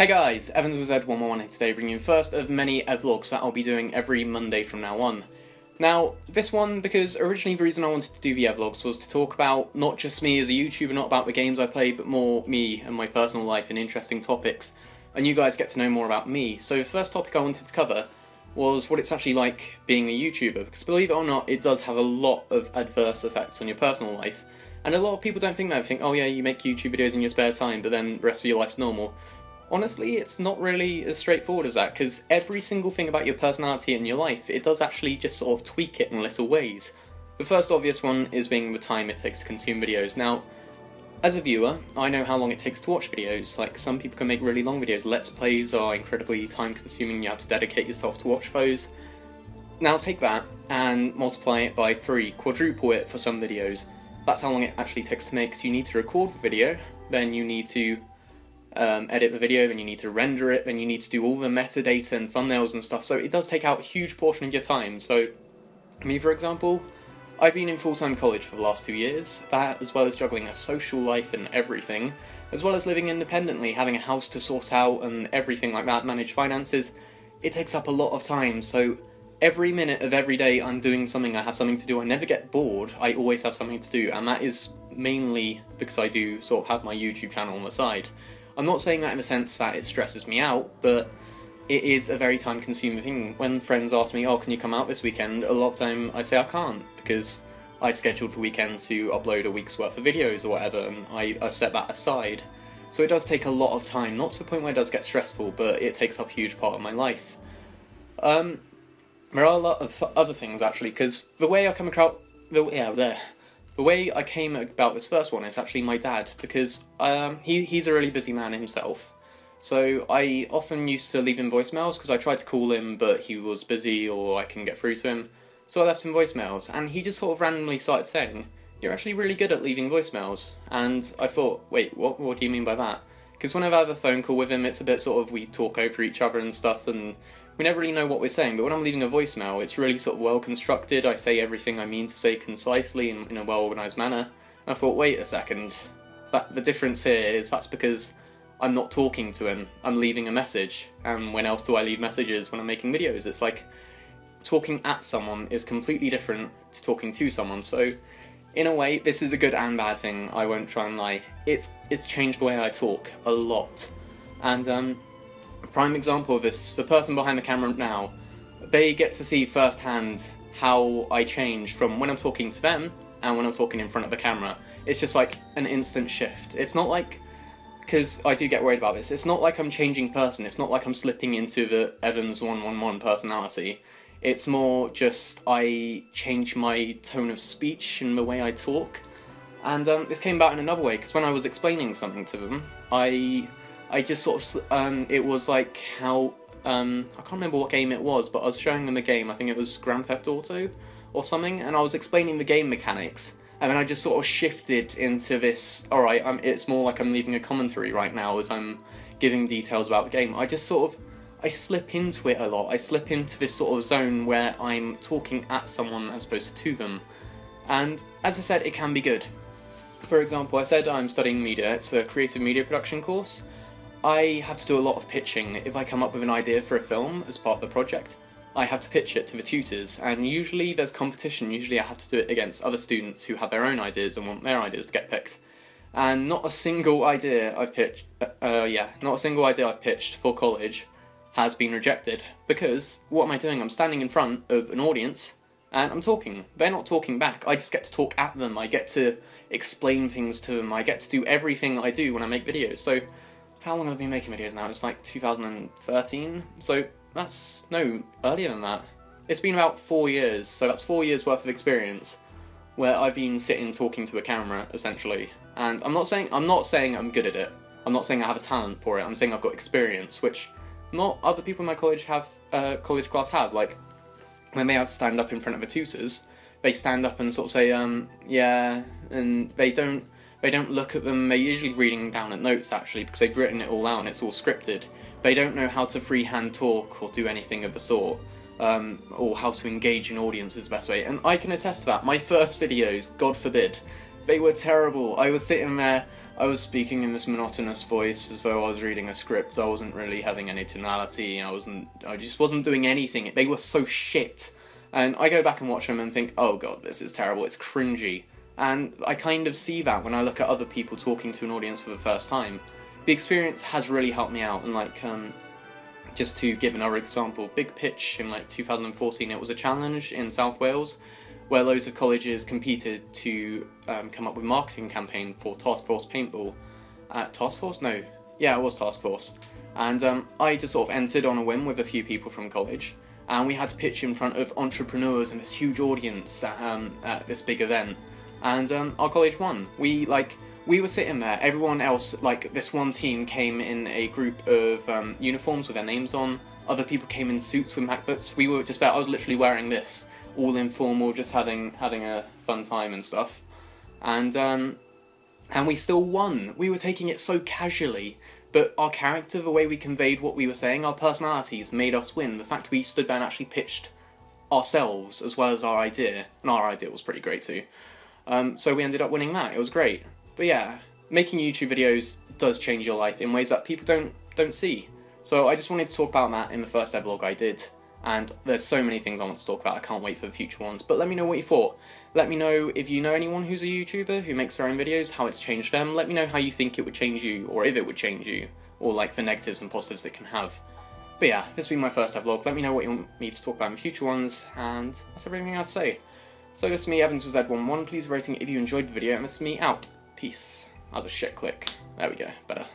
Hey guys, Evans with Z111 here today, bringing you the first of many EVlogs that I'll be doing every Monday from now on. Now, this one, because originally the reason I wanted to do the EVlogs was to talk about not just me as a YouTuber, not about the games I play, but more me and my personal life and interesting topics, and you guys get to know more about me. So the first topic I wanted to cover was what it's actually like being a YouTuber, because believe it or not, it does have a lot of adverse effects on your personal life, and a lot of people don't think that. They think, oh yeah, you make YouTube videos in your spare time, but then the rest of your life's normal. Honestly, it's not really as straightforward as that, because every single thing about your personality and your life, it does actually just sort of tweak it in little ways. The first obvious one is being the time it takes to consume videos. Now, as a viewer, I know how long it takes to watch videos. Like, some people can make really long videos. Let's Plays are incredibly time consuming, you have to dedicate yourself to watch those. Now take that and multiply it by 3, quadruple it for some videos. That's how long it actually takes to make, so you need to record the video, then you need to edit the video, then you need to render it, then you need to do all the metadata and thumbnails and stuff, so it does take out a huge portion of your time. So, me for example, I've been in full-time college for the last 2 years, that as well as juggling a social life and everything, as well as living independently, having a house to sort out and everything like that, manage finances, it takes up a lot of time. So every minute of every day I'm doing something, I have something to do, I never get bored, I always have something to do, and that is mainly because I do sort of have my YouTube channel on the side. I'm not saying that in the sense that it stresses me out, but it is a very time-consuming thing. When friends ask me, oh, can you come out this weekend, a lot of time I say I can't, because I scheduled the weekend to upload a week's worth of videos or whatever, and I've set that aside. So it does take a lot of time, not to the point where it does get stressful, but it takes up a huge part of my life. There are a lot of other things, actually, because the way I come across... The way I came about this first one is actually my dad, because he's a really busy man himself. So I often used to leave him voicemails, because I tried to call him, but he was busy or I couldn't get through to him. So I left him voicemails, and he just sort of randomly started saying, "You're actually really good at leaving voicemails." And I thought, wait, what do you mean by that? Because whenever I have a phone call with him, it's a bit sort of, we talk over each other and stuff, and we never really know what we're saying, but when I'm leaving a voicemail, it's really sort of well constructed. I say everything I mean to say concisely in a well organised manner. And I thought, wait a second, the difference here is that's because I'm not talking to him, I'm leaving a message. And when else do I leave messages? When I'm making videos. It's like, talking at someone is completely different to talking to someone. So, in a way, this is a good and bad thing, I won't try and lie. It's changed the way I talk a lot. And, a prime example of this, the person behind the camera now, they get to see firsthand how I change from when I'm talking to them and when I'm talking in front of the camera. It's just like an instant shift. It's not like, because I do get worried about this, it's not like I'm changing person, it's not like I'm slipping into the Evans 111 personality. It's more just I change my tone of speech and the way I talk. And this came about in another way, because when I was explaining something to them, I just sort of, it was like how, I can't remember what game it was, but I was showing them a game, I think it was Grand Theft Auto or something, and I was explaining the game mechanics, and then I just sort of shifted into this, alright, it's more like I'm leaving a commentary right now as I'm giving details about the game. I just sort of, I slip into it a lot, I slip into this sort of zone where I'm talking at someone as opposed to them, and as I said, it can be good. For example, I said I'm studying media, it's a creative media production course. I have to do a lot of pitching. If I come up with an idea for a film as part of the project, I have to pitch it to the tutors, and usually there's competition. Usually I have to do it against other students who have their own ideas and want their ideas to get picked. And not a single idea I've pitched, not a single idea I've pitched for college has been rejected, because what am I doing? I'm standing in front of an audience and I'm talking. They're not talking back. I just get to talk at them. I get to explain things to them. I get to do everything I do when I make videos. So how long have I been making videos now? It's like 2013, so that's, no, earlier than that. It's been about 4 years, so that's 4 years worth of experience where I've been sitting talking to a camera, essentially. And I'm not saying I'm good at it. I'm not saying I have a talent for it. I'm saying I've got experience, which not other people in my college college class have. Like, when they have to stand up in front of the tutors, they stand up and sort of say, yeah, and they don't look at them. They're usually reading down at notes, actually, because they've written it all out and it's all scripted. They don't know how to freehand talk or do anything of the sort, or how to engage an audience is the best way. And I can attest to that. My first videos, God forbid, they were terrible. I was sitting there, I was speaking in this monotonous voice as though I was reading a script. I wasn't really having any tonality. I just wasn't doing anything. They were so shit. And I go back and watch them and think, oh god, this is terrible, it's cringy. And I kind of see that when I look at other people talking to an audience for the first time. The experience has really helped me out, and like, just to give another example, Big Pitch in like 2014, it was a challenge in South Wales where loads of colleges competed to come up with a marketing campaign for Task Force Paintball. Task Force? No. Yeah, it was Task Force. And I just sort of entered on a whim with a few people from college, and we had to pitch in front of entrepreneurs and this huge audience at this big event. And our college won. We were sitting there, everyone else, like this one team came in a group of uniforms with their names on, other people came in suits with MacBooks. We were just there, I was literally wearing this, all informal, just having a fun time and stuff. And we still won. We were taking it so casually, but our character, the way we conveyed what we were saying, our personalities made us win. The fact we stood there and actually pitched ourselves as well as our idea, and our idea was pretty great too. So we ended up winning that, it was great. But yeah, making YouTube videos does change your life in ways that people don't see. So I just wanted to talk about that in the first vlog I did. And there's so many things I want to talk about, I can't wait for the future ones. But let me know what you thought. Let me know if you know anyone who's a YouTuber who makes their own videos, how it's changed them. Let me know how you think it would change you, or if it would change you, or like the negatives and positives it can have. But yeah, this has been my first vlog. Let me know what you want me to talk about in future ones, and that's everything I have to say. So this is me, Evans with Z11. Please rating if you enjoyed the video, and this is me out. Peace. That was a shit click. There we go, better.